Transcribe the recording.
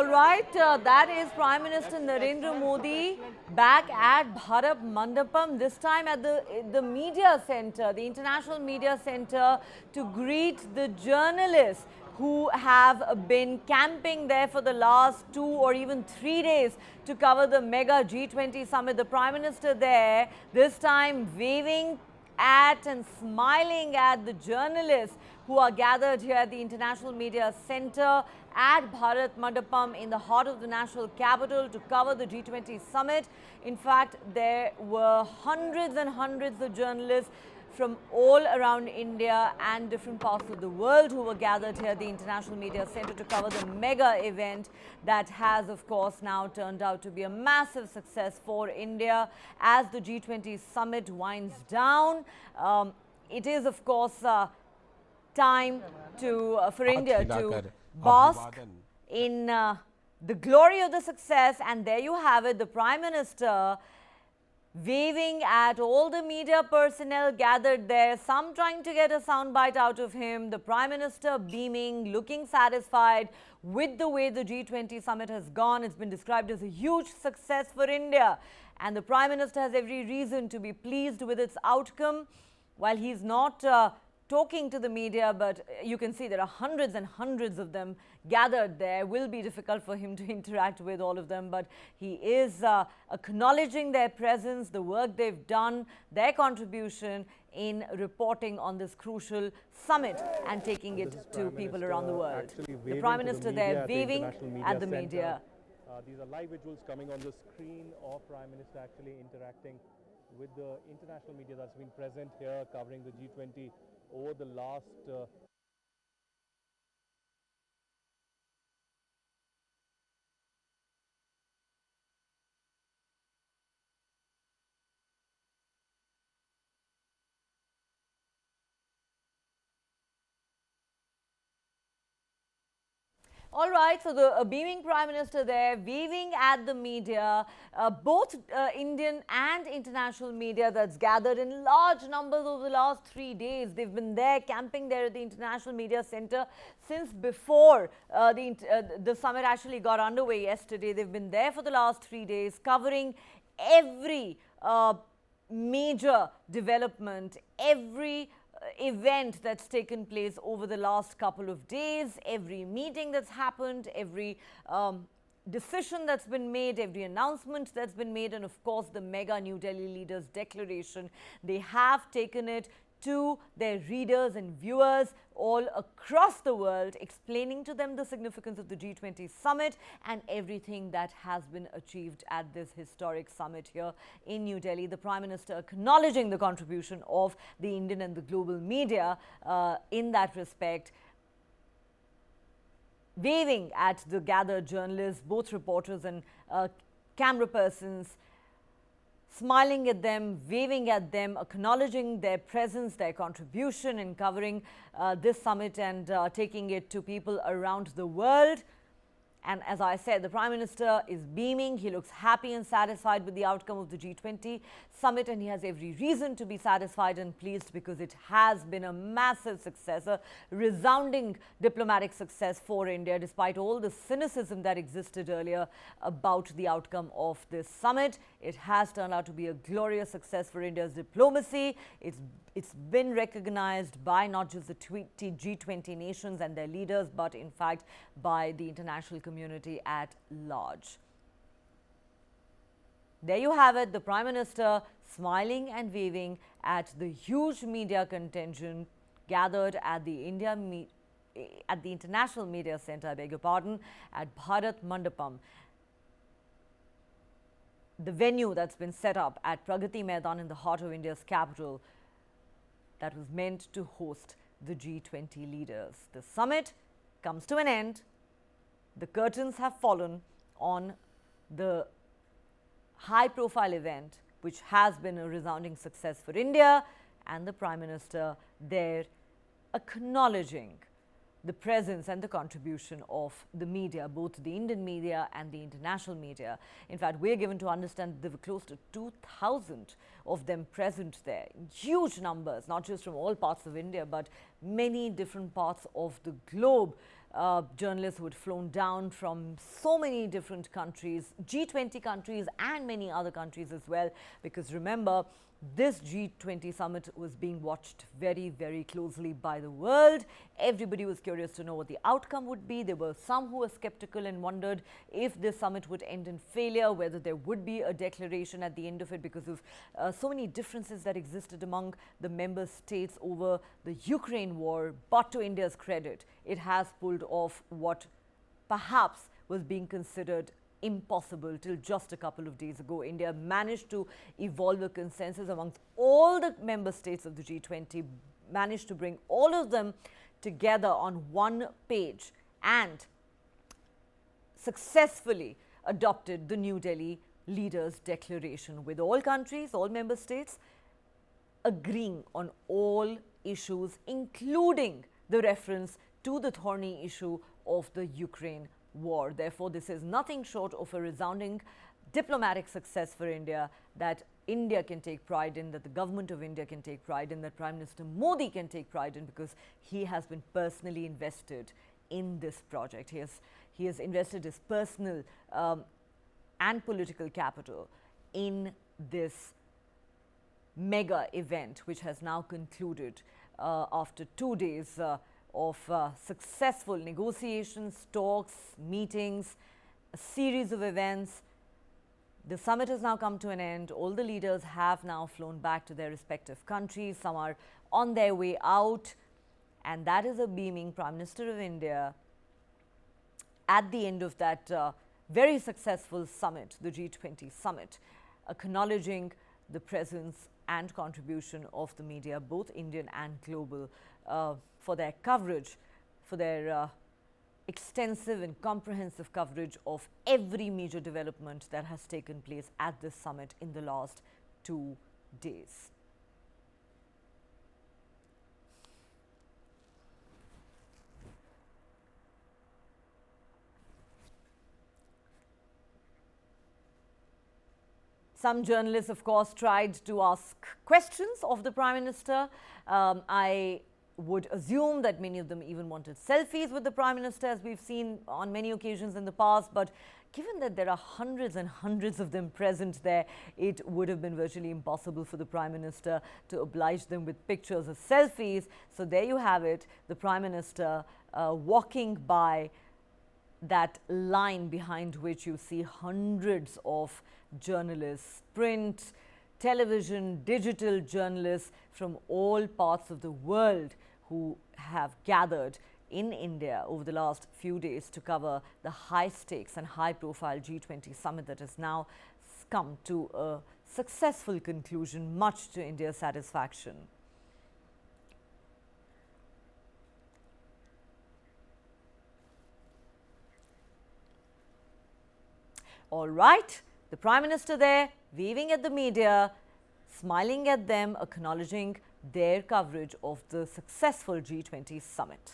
All right, that is Prime Minister Narendra Modi back at Bharat Mandapam, this time at the media center, the International Media Center, to greet the journalists who have been camping there for the last 2 or even 3 days to cover the mega G20 summit. The Prime Minister there, this time waving at and smiling at the journalists who are gathered here at the International Media Center at Bharat Mandapam in the heart of the national capital to cover the G20 summit. In fact, there were hundreds and hundreds of journalists from all around India and different parts of the world who were gathered here at the International Media Center to cover the mega event that has, of course, now turned out to be a massive success for India as the G20 summit winds down. It is, of course, time for India to bask in the glory of the success, and there you have it, the Prime Minister waving at all the media personnel gathered there, some trying to get a soundbite out of him, the Prime Minister beaming, looking satisfied with the way the G20 summit has gone. It's been described as a huge success for India, and the Prime Minister has every reason to be pleased with its outcome. While he's not talking to the media, but you can see there are hundreds and hundreds of them gathered there. Will be difficult for him to interact with all of them, but he is acknowledging their presence, the work they've done, their contribution in reporting on this crucial summit and taking it to people around the world. The Prime Minister there waving at the media. These are live visuals coming on the screen of Prime Minister actually interacting with the international media that's been present here covering the G20 over the last All right, so the beaming Prime Minister there, waving at the media, both Indian and international media that's gathered in large numbers over the last 3 days. They've been there, camping there at the International Media Center since before the summit actually got underway yesterday. They've been there for the last 3 days, covering every major development, every event that's taken place over the last couple of days, every meeting that's happened, every decision that's been made, every announcement that's been made, and of course the mega New Delhi leaders' declaration. They have taken it to their readers and viewers all across the world, explaining to them the significance of the G20 summit and everything that has been achieved at this historic summit here in New Delhi. The Prime Minister acknowledging the contribution of the Indian and the global media in that respect, waving at the gathered journalists, both reporters and camera persons, smiling at them, waving at them, acknowledging their presence, their contribution in covering this summit and taking it to people around the world. And as I said, the Prime Minister is beaming. He looks happy and satisfied with the outcome of the G20 summit, and he has every reason to be satisfied and pleased because it has been a massive success, a resounding diplomatic success for India, despite all the cynicism that existed earlier about the outcome of this summit. It has turned out to be a glorious success for India's diplomacy. It's been recognized by not just the G20 nations and their leaders, but in fact by the international community at large. There you have it, the Prime Minister smiling and waving at the huge media contingent gathered at the International Media Center, I beg your pardon, at Bharat Mandapam, the venue that's been set up at Pragati Maidan in the heart of India's capital that was meant to host the G20 leaders. The summit comes to an end. The curtains have fallen on the high-profile event, which has been a resounding success for India, and the Prime Minister there acknowledging the presence and the contribution of the media, both the Indian media and the international media. In fact, we're given to understand that there were close to 2,000 of them present there. Huge numbers, not just from all parts of India, but many different parts of the globe journalists who had flown down from so many different countries, G20 countries and many other countries as well, because remember, this G20 summit was being watched very, very closely by the world. Everybody was curious to know what the outcome would be. There were some who were skeptical and wondered if this summit would end in failure, whether there would be a declaration at the end of it because of so many differences that existed among the member states over the Ukraine war. But to India's credit, it has pulled off what perhaps was being considered impossible till just a couple of days ago. India managed to evolve a consensus amongst all the member states of the G20, managed to bring all of them together on one page and successfully adopted the New Delhi Leaders' Declaration, with all countries, all member states agreeing on all issues, including the reference to the thorny issue of the Ukraine war. Therefore, this is nothing short of a resounding diplomatic success for India that India can take pride in, that the government of India can take pride in, that Prime Minister Modi can take pride in, because he has been personally invested in this project. He has invested his personal and political capital in this mega event, which has now concluded after 2 days of successful negotiations, talks, meetings, a series of events. The summit has now come to an end. All the leaders have now flown back to their respective countries. Some are on their way out. And that is a beaming Prime Minister of India at the end of that very successful summit, the G20 summit, acknowledging the presence and contribution of the media, both Indian and global, for their coverage, for their extensive and comprehensive coverage of every major development that has taken place at this summit in the last 2 days. Some journalists, of course, tried to ask questions of the Prime Minister. I would assume that many of them even wanted selfies with the Prime Minister, as we've seen on many occasions in the past. But given that there are hundreds and hundreds of them present there, it would have been virtually impossible for the Prime Minister to oblige them with pictures or selfies. So there you have it, the Prime Minister walking by that line behind which you see hundreds of journalists, print, television, digital journalists from all parts of the world who have gathered in India over the last few days to cover the high stakes and high profile G20 summit that has now come to a successful conclusion, much to India's satisfaction. All right, the Prime Minister there, waving at the media, smiling at them, acknowledging their coverage of the successful G20 summit.